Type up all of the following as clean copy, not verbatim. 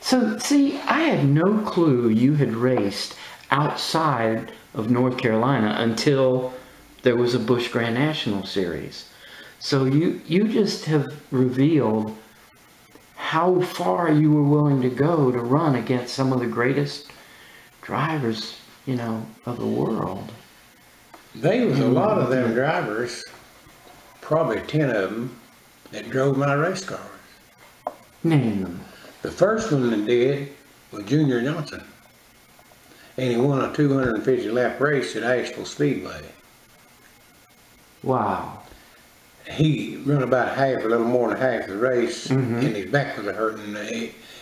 So, see, I had no clue you had raced outside of North Carolina until there was a Busch Grand National Series. So you just have revealed how far you were willing to go to run against some of the greatest drivers, you know, of the world. There was a lot of them drivers, probably 10 of them, that drove my race cars. Name them. The first one that did was Junior Johnson. And he won a 250 lap race at Asheville Speedway. Wow. He run about half, a little more than half the race, and his back was hurting.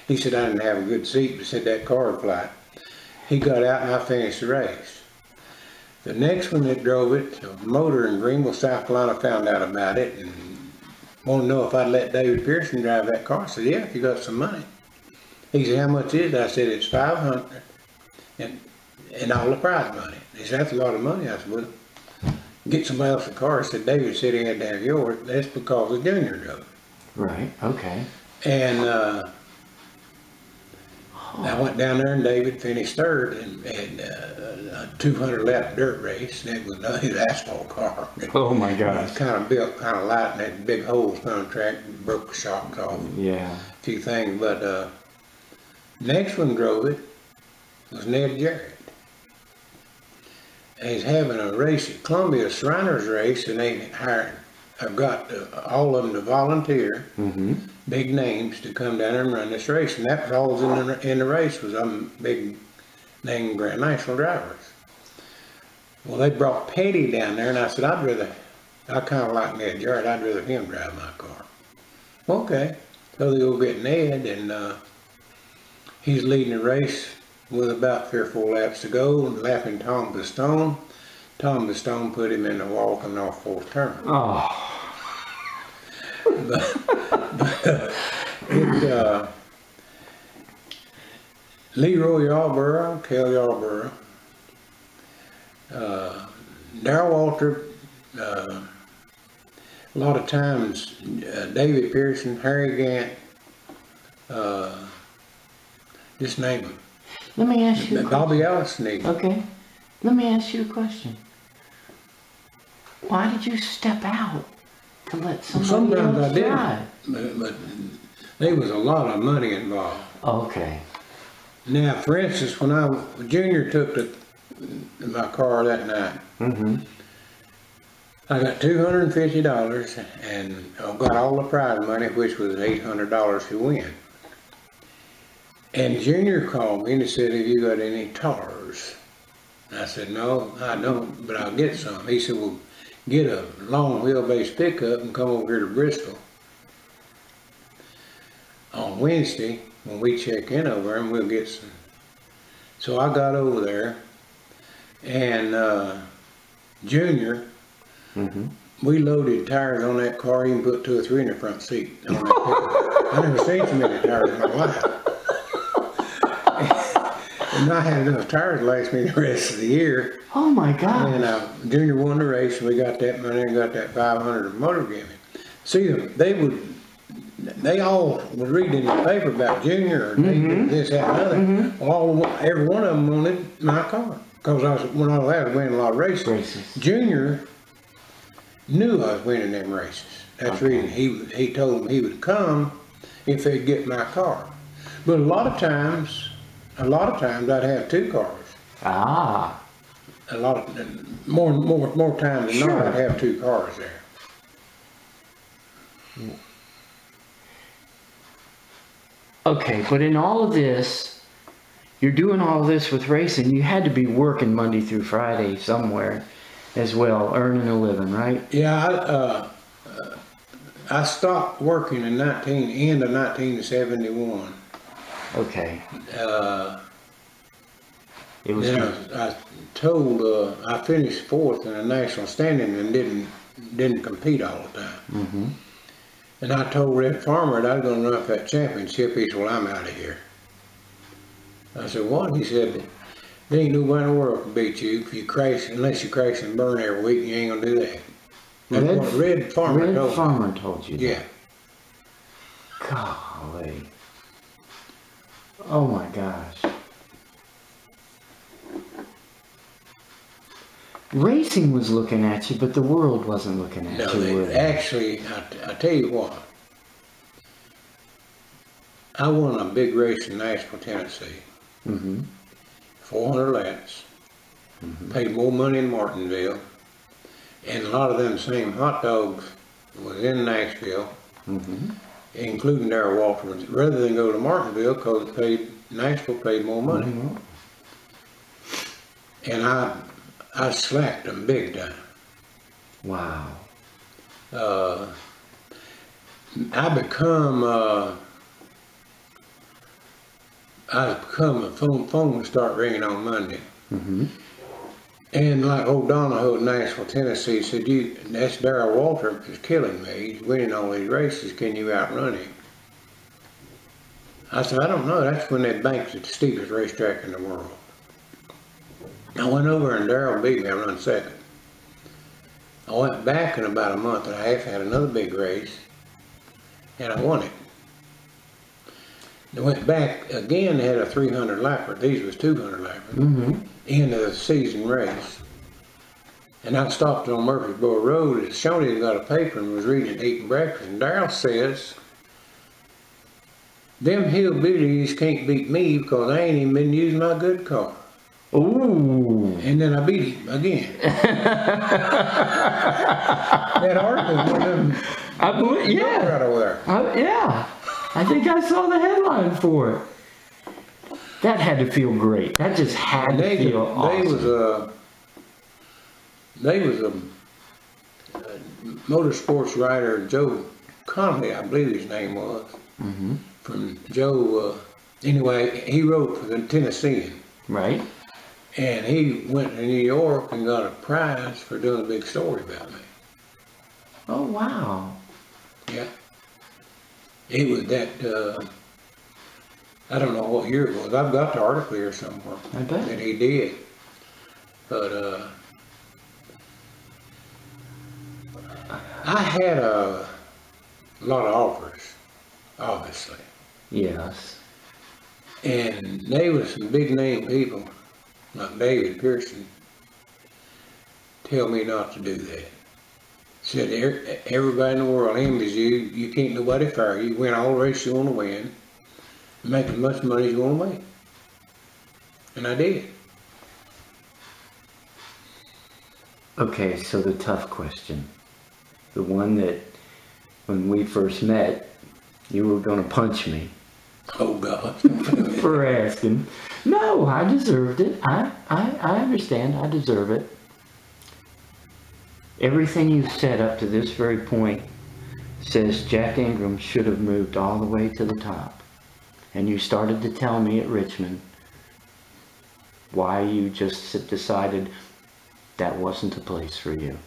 He said, I didn't have a good seat, but said that car would fly. He got out and I finished the race. The next one that drove it, a motor in Greenville, South Carolina, found out about it and wanted to know if I'd let David Pearson drive that car. I said, yeah, if you got some money. He said, how much is it? I said, it's $500 and all the prize money. He said, that's a lot of money. I said, well, get somebody else a car. He said, David said he had to have yours. That's because the Junior drove it. Right, okay. And I went down there and David finished third and a 200 lap dirt race. And it was his asphalt car. Oh my gosh. It was kind of built kind of light and had big holes on the track, broke the shocks off. Yeah. A few things, but next one drove it was Ned Jarrett. And he's having a race at Columbia, Shriners race, and they hired, I've got all of them to volunteer, big names, to come down there and run this race. And that was all in the race, was big name Grand National drivers. Well, they brought Petty down there, and I said, I kind of like Ned Jarrett, I'd rather him drive my car. Okay, so they go get Ned, and he's leading the race with about 3 or 4 laps to go, lapping Tom Pistone. Tom Pistone put him in the walking off 4th turn. Oh. Leroy Yarborough, Kel Yarborough, Darrell Walter, a lot of times David Pearson, Harry Gant, just name them. Let me ask you a question. Bobby Allison even. Okay. Let me ask you a question. Why did you step out to let somebody else drive? But there was a lot of money involved. Okay. Now, for instance, when Junior took my car that night, I got $250 and I got all the prize money, which was $800 to win. And Junior called me and he said, have you got any tars? I said, no, I don't, but I'll get some. He said, well, get a long wheelbase pickup and come over here to Bristol on Wednesday when we check in over and we'll get some. So I got over there and Junior, we loaded tires on that car. You can put 2 or 3 in the front seat on that pickup. I never seen so many tires in my life. And I had enough tires to last me the rest of the year. Oh my God. And Junior won the race and we got that money and got that $500 motor given. See, they all would read in the paper about Junior or this, that, and other. Every one of them wanted my car. Because when I was out, I was winning a lot of races. Junior knew I was winning them races. That's the reason he told them he would come if they'd get my car. But a lot of times I'd have 2 cars. Ah. A lot of more times than not, I'd have 2 cars there. Okay, but in all of this, you're doing all of this with racing. You had to be working Monday through Friday somewhere as well, earning a living, right? Yeah, I stopped working in end of 1971. Okay. It was. I told I finished 4th in the national standing and didn't compete all the time. And I told Red Farmer that I was going to run for that championship. He said, "Well, I'm out of here." I said, "What?" He said, "There ain't nobody in the world can beat you if you crash, unless you crash and burn every week. You ain't gonna do that." That's what Red Farmer told you. Yeah. Golly. Oh my gosh. Racing was looking at you, but the world wasn't looking at No, you. actually, I tell you what. I won a big race in Nashville, Tennessee. Mm-hmm. 400 laps. Paid more money in Martinsville. And a lot of them same hot dogs was in Nashville, including Darrell Walter, rather than go to Martinsville because Nashville paid more money. And I slacked them big time. Wow. I become a phone would start ringing on Monday. And like old Donahoe in Nashville, Tennessee said, that's Darrell Walter is killing me. He's winning all these races. Can you outrun him? I said, I don't know. That's when they banked at the steepest racetrack in the world. I went over and Darrell beat me. I run second. I went back in about a month and a half, had another big race, and I won it. I went back again, had a 300 lapper. These was 200 lapper. End of the season race. And I stopped on Murfreesboro Road, and Shawnee got a paper and was reading it, eating breakfast. And Darrell says, them hillbillies can't beat me because I ain't even been using my good car. Ooh. And then I beat him again. That article was one of them. I believe, yeah. Right over there. Yeah. I think I saw the headline for it. That had to feel great. That just had to feel awesome. They was a motorsports writer, Joe Connolly, I believe his name was. From Joe, anyway, he wrote for the Tennessean. Right. And he went to New York and got a prize for doing a big story about me. Oh, wow. Yeah. It was that, I don't know what year it was. I've got the article here somewhere. I bet. That he did. But I had a lot of offers, obviously. Yes. And they were some big name people, like David Pearson, tell me not to do that. Said everybody in the world envies you. You can't nobody fire you. You win all the races you want to win. Make as much money as you want to make. And I did. Okay, so the tough question. The one that, when we first met, you were going to punch me. Oh, God. For asking. No, I deserved it. I understand. I deserve it. Everything you've said up to this very point says Jack Ingram should have moved all the way to the top. And you started to tell me at Richmond why you just decided that wasn't the place for you.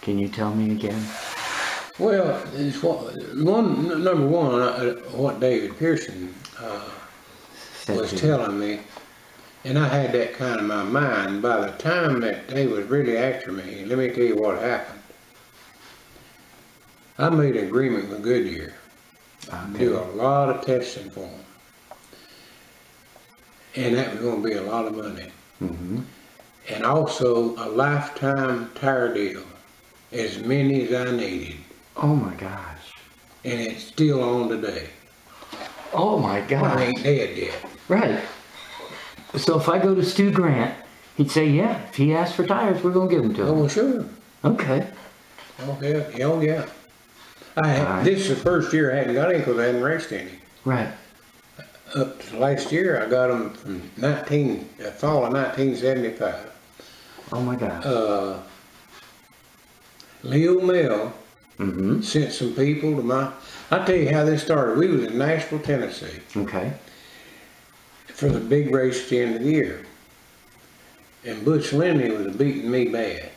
Can you tell me again? Well, it's number one, what David Pearson was telling me, and I had that kind of in my mind. By the time that they was really after me, let me tell you what happened. I made an agreement with Goodyear to do a lot of testing for them. And that was going to be a lot of money. And also a lifetime tire deal, as many as I needed. Oh my gosh. And it's still on today. Oh my gosh. I ain't dead yet. Right. So if I go to Stu Grant, he'd say, yeah, if he asks for tires, we're going to give them to him. Oh, well, sure. Okay. Okay. Oh, yeah. This is the first year I hadn't got any because I hadn't raced any. Right. Up to last year, I got them from fall of 1975. Oh my gosh. Leo Mill sent some people to I'll tell you how this started. We was in Nashville, Tennessee. Okay. For the big race at the end of the year. And Butch Lindley was beating me bad.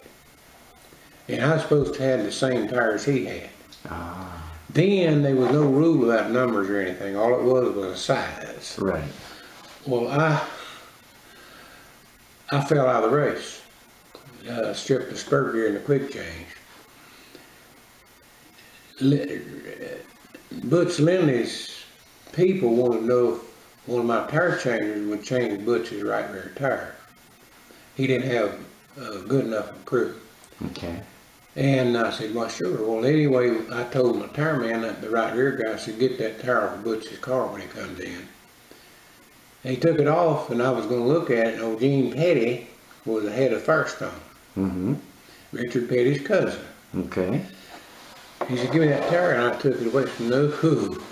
And I was supposed to have the same tires he had. Then there was no rule about numbers or anything. All it was a size. Right. Well, I fell out of the race. Stripped the spurt gear and the quick change. Butch Lindley's people wanted to know one of my tire changers would change Butch's right rear tire. He didn't have good enough crew. Okay. And I said, well, sure. Well, anyway, I told my tire man, the right rear guy, I said, get that tire off of Butch's car when he comes in. And he took it off, and I was going to look at it, and old Gene Petty was the head of Firestone. Mm-hmm. Richard Petty's cousin. Okay. He said, give me that tire, and I took it away from no,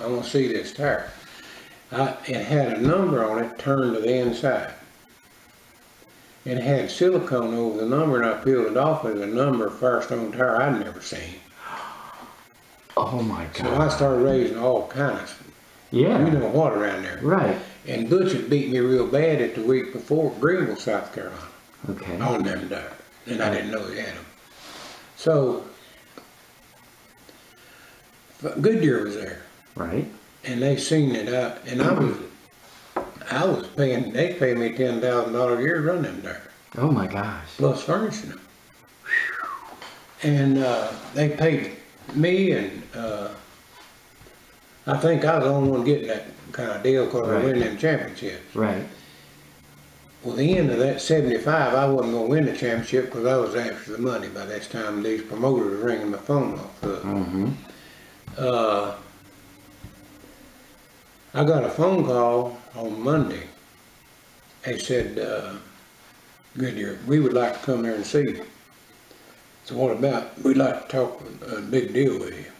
I want to see this tire. It had a number on it turned to the inside. It had silicone over the number, and I peeled it off as a number of Firestone tire I'd never seen. Oh my God. So I started raising all kinds. Yeah. You know what around there. Right. And Butch had beat me real bad at the week before Greenville, South Carolina. Okay. On them tires. And I didn't know he had them. So Goodyear was there. Right. And they seen it out, and I was paying, they paid me $10,000 a year to run them tires. Oh my gosh. Plus furnishing them. And they paid me, and I think I was the only one getting that kind of deal because I win them championships. Right. Well, the end of that 75, I wasn't going to win the championship because I was after the money by this time. These promoters were ringing my phone off. Mm-hmm. I got a phone call on Monday. They said, Goodyear, we would like to come there and see you. So what about? We'd like to talk a big deal with you.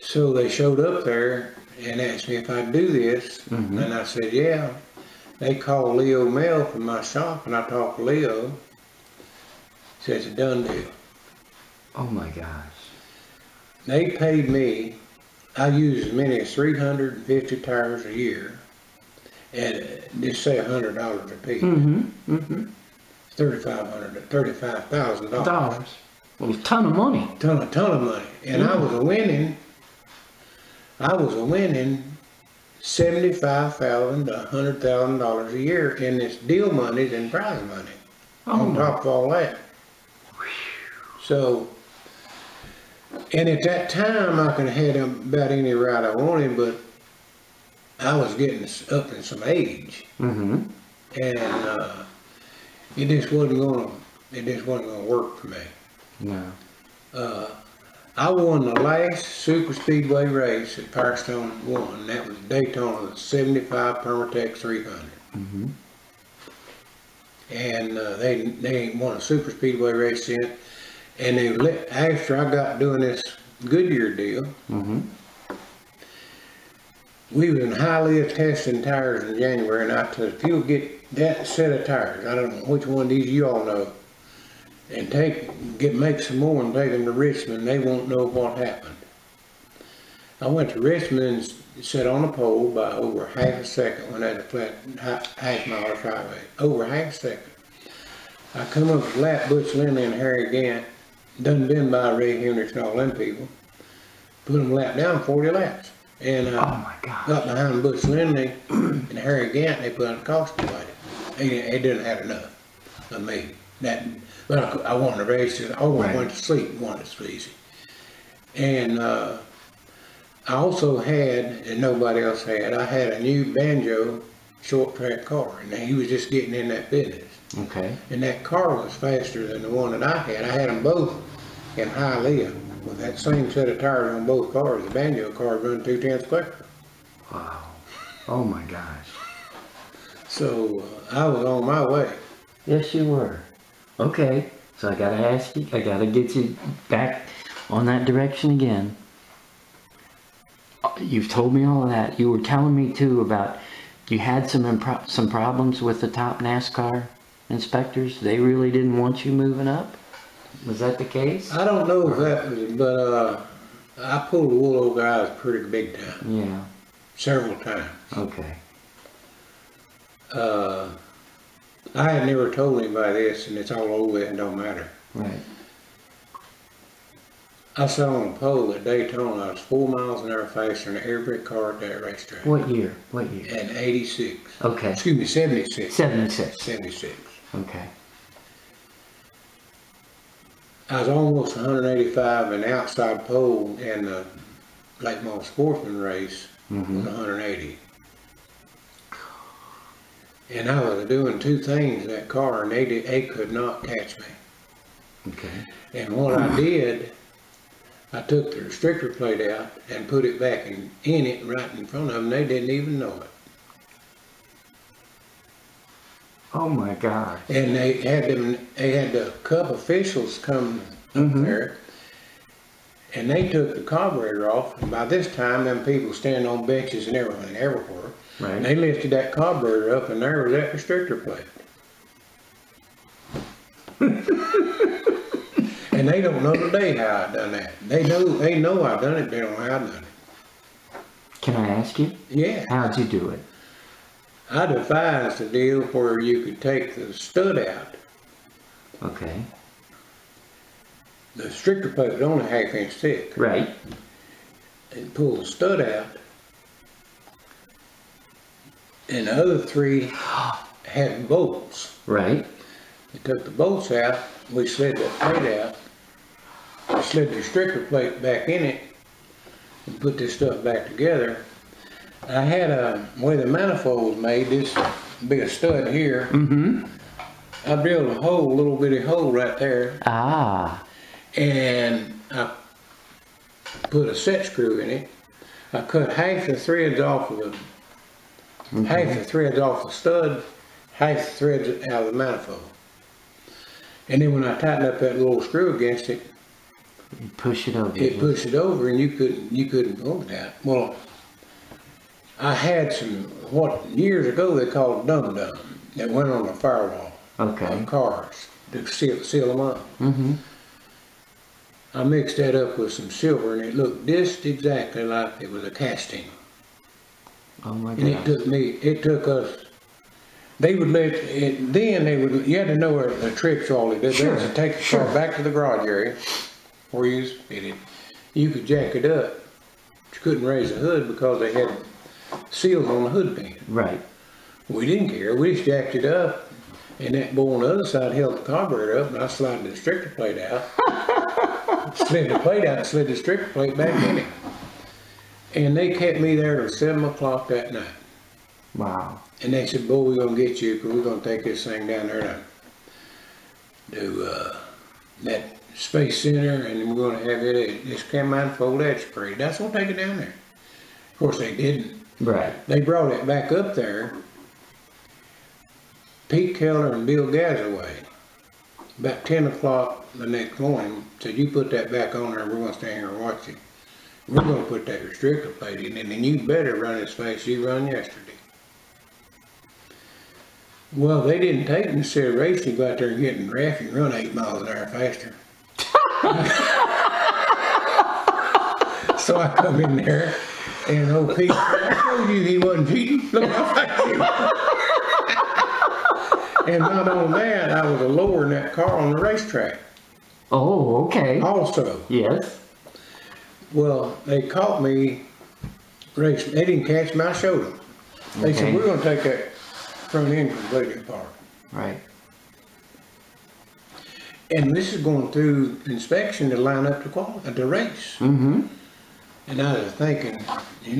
So they showed up there and asked me if I'd do this. Mm-hmm. And I said, yeah. They called Leo Mel from my shop, and I talked to Leo. He said, it's a done deal. Oh my gosh. They paid me, I use as many as 350 tires a year, at just say $100 a piece. Mm-hmm. Mm-hmm. $35,000. Well, a ton of money. Ton of money. And I was winning $75,000 to $100,000 a year in this deal monies and prize money. On top of all that. So, and at that time I could have had about any ride I wanted, but I was getting up in some age. Mm-hmm. And it just wasn't gonna work for me. No. I won the last super speedway race that Firestone won. That was Daytona, the 75 Permatex 300. Mm-hmm. And they ain't won a super speedway race since. And after I got doing this Goodyear deal, mm-hmm. we was in Hialeah testing tires in January, and I said, if you'll get that set of tires, I don't know which one of these you all know, and make some more and take them to Richmond, they won't know what happened. I went to Richmond and sat on a pole by over half a second when I had a flat half-mile highway. Over half a second. I come up with lap Butch Lindley and Harry Gant, done been by Ray Hendricks and all them people, put them lap down 40 laps. And got behind Butch Lindley and Harry Gant, they put on a caution plate. They didn't have enough of me. But I wanted to race it. I went to sleep, wanted to sleep. And I also had, and nobody else had, I had a new Banjo short track car, and he was just getting in that business. Okay. And that car was faster than the one that I had. I had them both in Hialeah with that same set of tires on both cars. The Banjo car run 2/10 quicker. Wow. Oh my gosh. So I was on my way. Yes, you were. Okay, so I gotta ask you, I gotta get you back on that direction again. You've told me all of that. You were telling me too about you had some problems with the top NASCAR inspectors. They really didn't want you moving up. Was that the case? I don't know if that was, but I pulled the wool over their eyes pretty big time. Yeah. Several times. Okay. I had never told anybody this, and it's all over with and don't matter. Right. I sat on a pole at Daytona. I was 4 miles an hour faster than every brick car at that racetrack. What year? What year? In 86. Okay. Excuse me, 76. 76. 76. Okay. I was almost 185, and the outside pole in the Lake Mall Sportsman race was 180. And I was doing two things in that car, and they could not catch me. Okay. And what I did, I took the restrictor plate out and put it back in it right in front of them. They didn't even know it. Oh my gosh. And they had the Cub officials come up there, and they took the carburetor off. And by this time, them people standing on benches and everything everywhere. Right. And they lifted that carburetor up, and there was that restrictor plate. And they don't know today how I done that. They know I done it, they don't know how I done it. Can I ask you? Yeah. How'd you do it? I devised a deal where you could take the stud out. Okay. The restrictor plate was only 1/2 inch thick. Right. And pull the stud out. And the other 3 had bolts. Right. We took the bolts out, we slid that plate out, we slid the restrictor plate back in it, and put this stuff back together. I had where the manifold was made, this big a stud here. I drilled a little bitty hole right there. Ah. And I put a set screw in it. I cut half the threads off of the stud, half the threads out of the manifold. And then when I tightened up that little screw against it, You push it over. it pushed it over, and you couldn't pull it out. Well, I had some what years ago they called dum-dum that went on the firewall of cars to seal them up. I mixed that up with some silver, and it looked just exactly like it was a casting. Oh my And gosh. it took us. They would let it. Then they would. You had to know a trick all they did. Sure, They would take the sure. car back to the garage area where you fit it. You could jack it up. But you couldn't raise the hood because they had seals on the hood pan. Right. We didn't care. We just jacked it up, and that boy on the other side held the carburetor up, and I slid the restrictor plate out. Slid the plate out and slid the restrictor plate back in it. And they kept me there till 7 o'clock that night. Wow. And they said, boy, we're going to get you because we're going to take this thing down there to that space center, and we're going to have it, this manifold edge sprayed. That's going to take it down there. Of course, they didn't. Right. They brought it back up there. Pete Keller and Bill Gazaway, about 10 o'clock the next morning, said, you put that back on there, we're going to stand here and watch you. We're going to put that restrictor plate in, and then you better run as fast as you run yesterday. Well, they didn't take me to race. You go out there and get in the draft and run 8 miles an hour faster. So I come in there, and old Pete, I told you he wasn't cheating. Look how fast he was. And not only that, I was lowering that car on the racetrack. Oh, okay. Also. Yes. Well, they caught me racing. They didn't catch me, I showed them. They said, we're going to take that front end completely apart. Right. And this is going through inspection to line up the race. Mm-hmm. And I was thinking,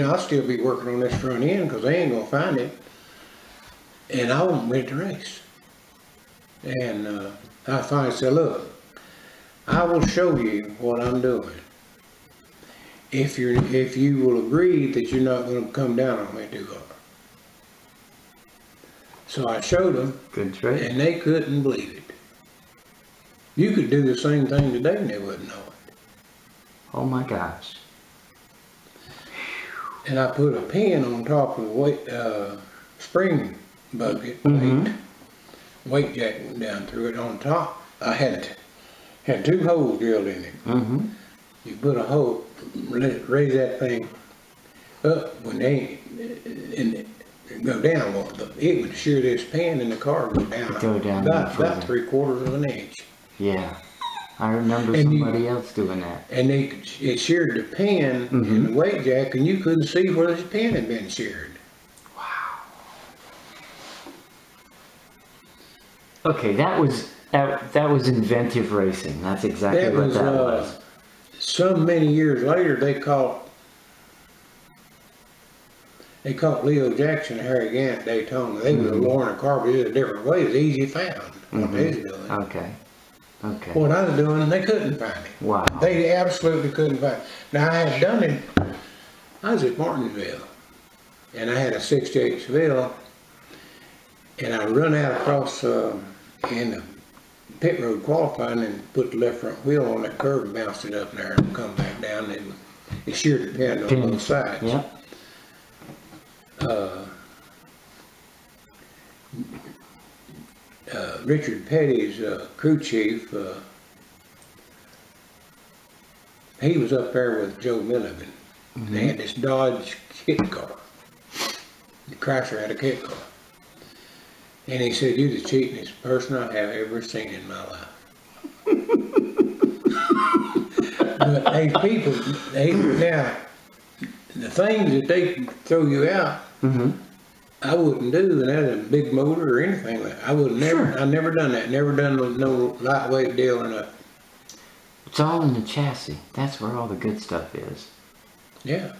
I'll still be working on this front end because they ain't going to find it. And I won't win the race. And I finally said, look, I will show you what I'm doing. If you will agree that you're not going to come down on me too hard. So I showed them. Good trick. And they couldn't believe it. You could do the same thing today and they wouldn't know it. Oh my gosh. And I put a pin on top of the spring bucket weight jack went down through it on top. I had 2 holes drilled in it. Mm-hmm. You put a hole, raise that thing up when they and go down. Well, it would shear this pan in the car go down about 3/4 of an inch. Yeah, I remember somebody else doing that. And it sheared the pan in the weight jack, and you couldn't see where this pan had been sheared. Wow. Okay, that was inventive racing. That's exactly what that was. So many years later, they caught, They caught Leo Jackson and Harry Gant at Daytona. They was lowering a carburetor a different way. It was easy found what they was doing. Okay. Okay. What I was doing, they couldn't find it. Wow. They absolutely couldn't find it. Now, I had done it, I was at Martinsville, and I had a 68 Seville, and I run out across in the pit road qualifying and put the left front wheel on that curve and bounced it up there and come back down. And it sheared the pin on both sides. Yep. Richard Petty's crew chief, he was up there with Joe Milligan. They had this Dodge kit car. The Chrysler had a kit car. And he said, "You're the cheatingest person I have ever seen in my life." But these people, now, the things that they throw you out, I wouldn't do, and that's a big motor or anything like that. I would never, I never done that. Never done no lightweight deal or nothing. It's all in the chassis. That's where all the good stuff is. Yeah.